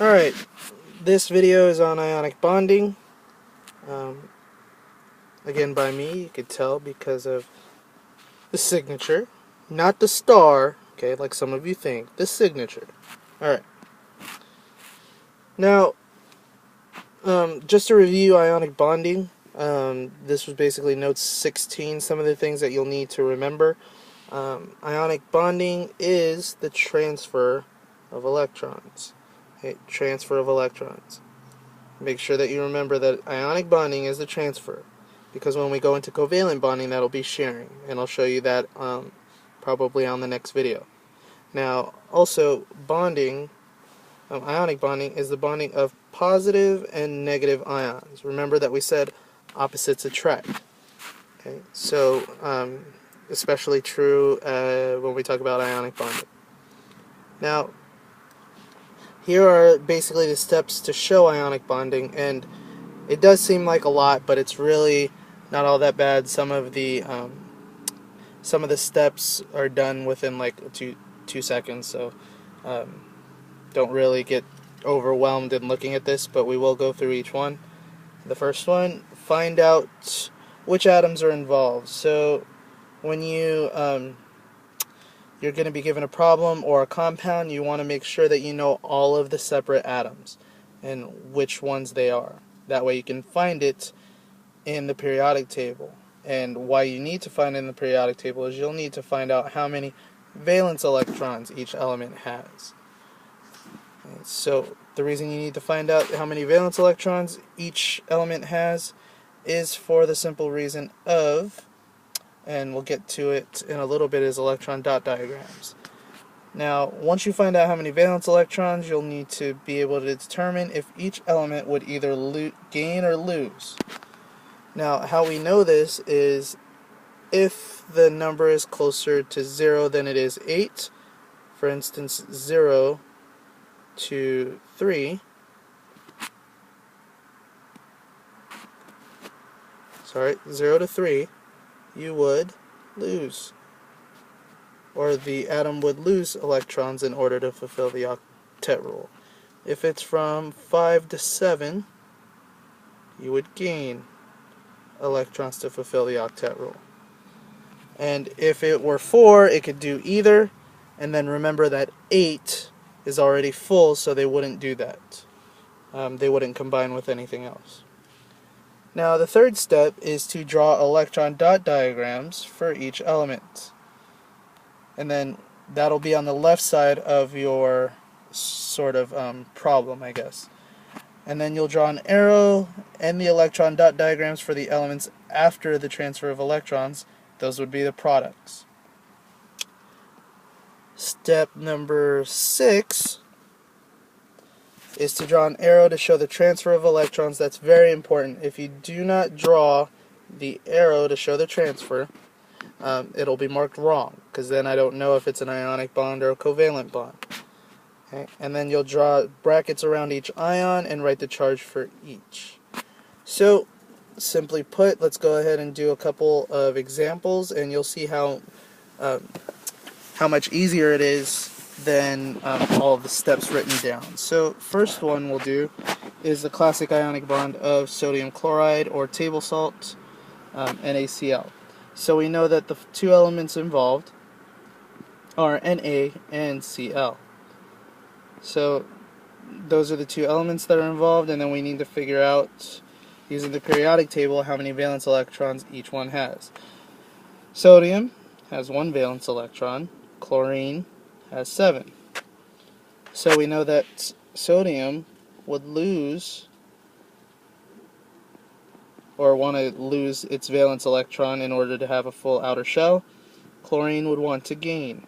Alright, this video is on ionic bonding. Um, Again by me, you could tell because of the signature. Not the star, okay, like some of you think. The signature. Alright. Now, just to review ionic bonding, this was basically note 16, some of the things that you'll need to remember. Ionic bonding is the transfer of electrons. Okay, transfer of electrons. Make sure that you remember that ionic bonding is the transfer, because when we go into covalent bonding, that'll be sharing, and I'll show you that probably on the next video. Now, also, bonding, ionic bonding, is the bonding of positive and negative ions. Remember that we said opposites attract. Okay, so especially true when we talk about ionic bonding. Now, here are basically the steps to show ionic bonding, and it does seem like a lot, but it's really not all that bad. Some of the steps are done within like two seconds, so don't really get overwhelmed in looking at this, but we will go through each one. The first one, find out which atoms are involved. So when you're going to be given a problem or a compound, you want to make sure that you know all of the separate atoms and which ones they are. That way you can find it in the periodic table. And why you need to find it in the periodic table is you'll need to find out how many valence electrons each element has. And so the reason you need to find out how many valence electrons each element has is for the simple reason of, and we'll get to it in a little bit, is electron dot diagrams. Now, once you find out how many valence electrons, you'll need to be able to determine if each element would either gain or lose. Now, how we know this is if the number is closer to 0 than it is 8, for instance 0 to 3, sorry, 0 to 3, you would lose, or the atom would lose electrons in order to fulfill the octet rule. If it's from 5 to 7, you would gain electrons to fulfill the octet rule. And if it were 4, it could do either, and then remember that 8 is already full, so they wouldn't do that. They wouldn't combine with anything else. Now, the third step is to draw electron dot diagrams for each element. And then that'll be on the left side of your sort of problem, I guess. And then you'll draw an arrow and the electron dot diagrams for the elements after the transfer of electrons. Those would be the products. Step number 6 is to draw an arrow to show the transfer of electrons. That's very important. If you do not draw the arrow to show the transfer, it'll be marked wrong, because then I don't know if it's an ionic bond or a covalent bond. Okay? And then you'll draw brackets around each ion and write the charge for each. So, simply put, let's go ahead and do a couple of examples, and you'll see how much easier it is than all of the steps written down. So first one we'll do is the classic ionic bond of sodium chloride or table salt, NaCl. So we know that the two elements involved are Na and Cl. So those are the two elements that are involved, and then we need to figure out, using the periodic table, how many valence electrons each one has. Sodium has 1 valence electron, chlorine has 7. So we know that sodium would lose, or want to lose, its valence electron in order to have a full outer shell. Chlorine would want to gain.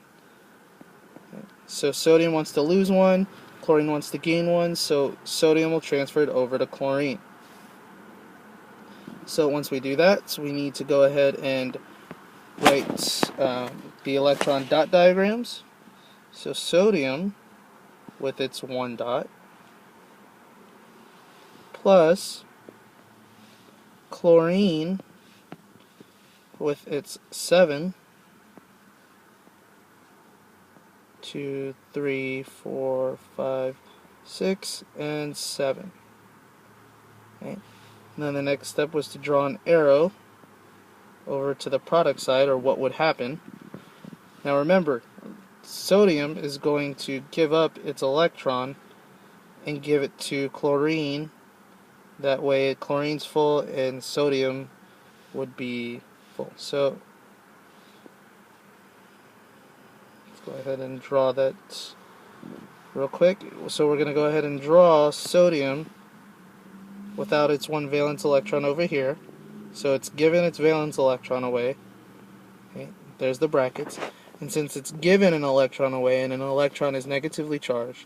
So sodium wants to lose 1, chlorine wants to gain 1, so sodium will transfer it over to chlorine. So once we do that, we need to go ahead and write the electron dot diagrams. So sodium with its 1 dot plus chlorine with its 7, 2, 3, 4, 5, 6, and 7. Okay. And then the next step was to draw an arrow over to the product side, or what would happen. Now remember, sodium is going to give up its electron and give it to chlorine. That way chlorine's full and sodium would be full. So let's go ahead and draw that real quick. So we're going to go ahead and draw sodium without its one valence electron over here. So it's given its valence electron away. Okay, there's the brackets. And since it's given an electron away and an electron is negatively charged,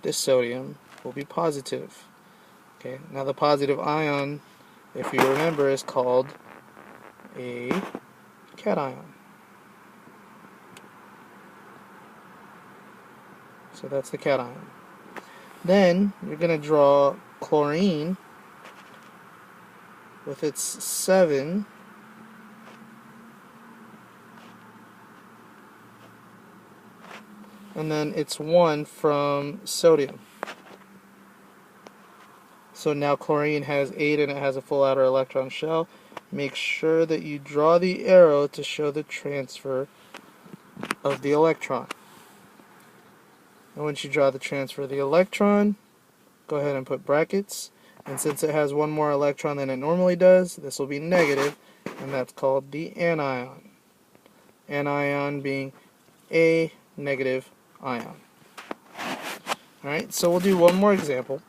this sodium will be positive. Okay, now the positive ion, if you remember, is called a cation. So that's the cation. Then you're going to draw chlorine with its 7. And then it's 1 from sodium. So now chlorine has 8 and it has a full outer electron shell. Make sure that you draw the arrow to show the transfer of the electron. And once you draw the transfer of the electron, go ahead and put brackets. And since it has one more electron than it normally does, this will be negative, and that's called the anion. Anion being a negative ion. Alright, so we'll do one more example.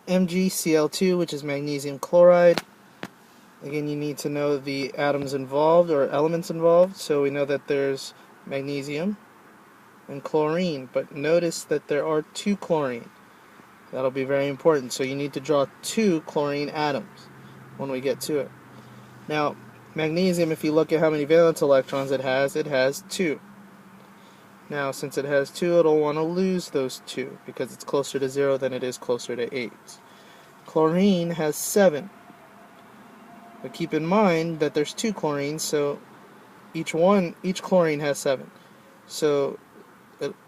MgCl2, which is magnesium chloride. Again, you need to know the atoms involved, or elements involved. So we know that there's magnesium and chlorine, but notice that there are 2 chlorine. That'll be very important. So you need to draw 2 chlorine atoms when we get to it. Now, magnesium, if you look at how many valence electrons it has 2. Now, since it has 2, it'll want to lose those 2 because it's closer to 0 than it is closer to 8. Chlorine has 7. But keep in mind that there's 2 chlorines, so each chlorine has 7. So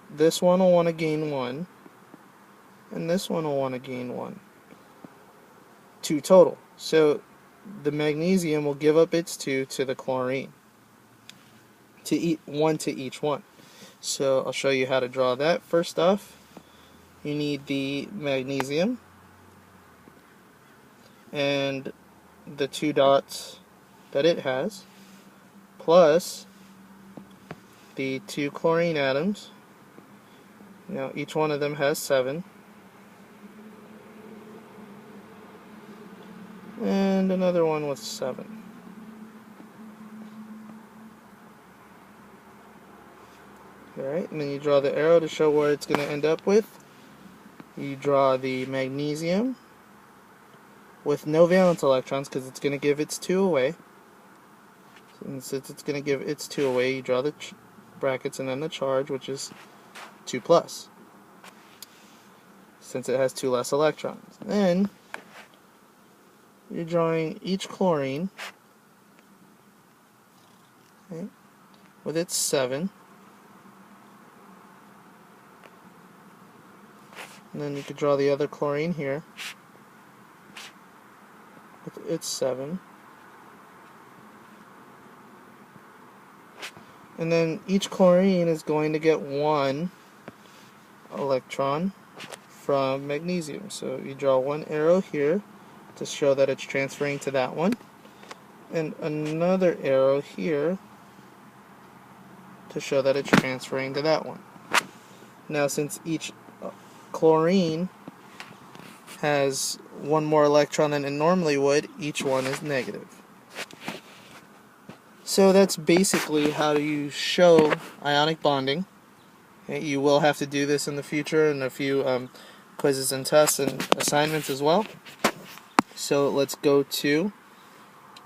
this one will want to gain 1, and this one will want to gain 1. 2 total. So the magnesium will give up its 2 to the chlorine. 1 to each one. So I'll show you how to draw that. First off, you need the magnesium and the 2 dots that it has, plus the 2 chlorine atoms. Now each one of them has 7. And another one with 7. Alright, and then you draw the arrow to show where it's going to end up with. You draw the magnesium with no valence electrons because it's going to give its 2 away. And since it's going to give its 2 away, you draw the brackets and then the charge, which is 2 plus, since it has 2 less electrons. Then you're drawing each chlorine, okay, with its 7. And then you could draw the other chlorine here with its 7. And then each chlorine is going to get 1 electron from magnesium. So you draw 1 arrow here to show that it's transferring to that one, and another arrow here to show that it's transferring to that one. Now, since each chlorine has 1 more electron than it normally would, each one is negative. So that's basically how you show ionic bonding. Okay, you will have to do this in the future in a few quizzes and tests and assignments as well. So let's go to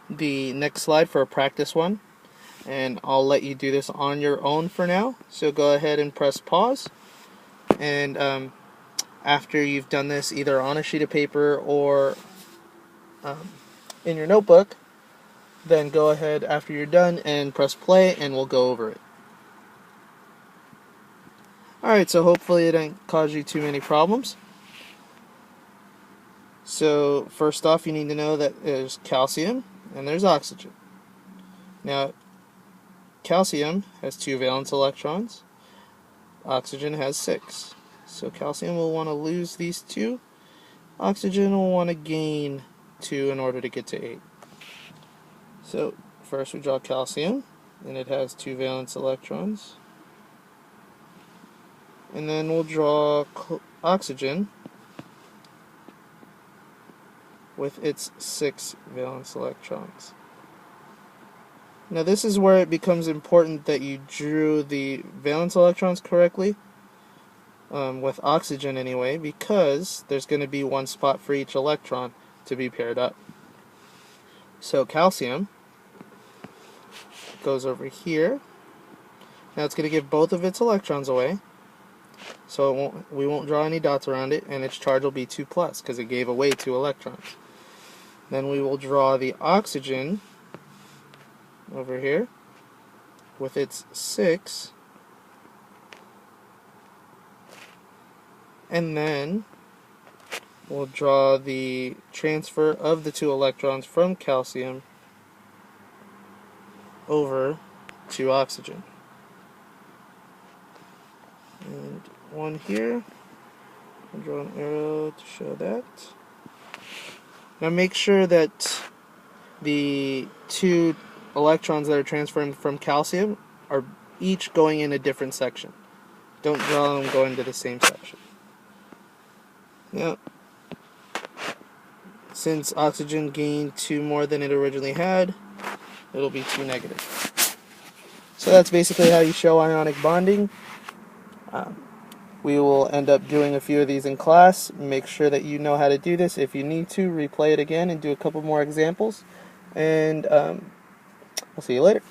the next slide for a practice one, and I'll let you do this on your own for now. So go ahead and press pause, and after you've done this either on a sheet of paper or in your notebook, then go ahead after you're done and press play, and we'll go over it. Alright, so hopefully it didn't cause you too many problems. So first off, you need to know that there's calcium and there's oxygen. Now, calcium has 2 valence electrons, oxygen has 6. So calcium will want to lose these 2, oxygen will want to gain 2 in order to get to 8. So first we draw calcium, and it has 2 valence electrons. And then we'll draw oxygen with its 6 valence electrons. Now this is where it becomes important that you drew the valence electrons correctly, with oxygen anyway, because there's going to be one spot for each electron to be paired up. So calcium goes over here. Now it's going to give both of its electrons away, so we won't draw any dots around it, and its charge will be 2 plus because it gave away 2 electrons. Then we will draw the oxygen over here with its 6, and then we'll draw the transfer of the 2 electrons from calcium over to oxygen. And one here, I'll draw an arrow to show that. Now make sure that the 2 electrons that are transferred from calcium are each going in a different section. Don't draw them going to the same section. Now, since oxygen gained 2 more than it originally had, it'll be 2 negative. So that's basically how you show ionic bonding. We will end up doing a few of these in class. Make sure that you know how to do this. If you need to, replay it again and do a couple more examples. And I'll see you later.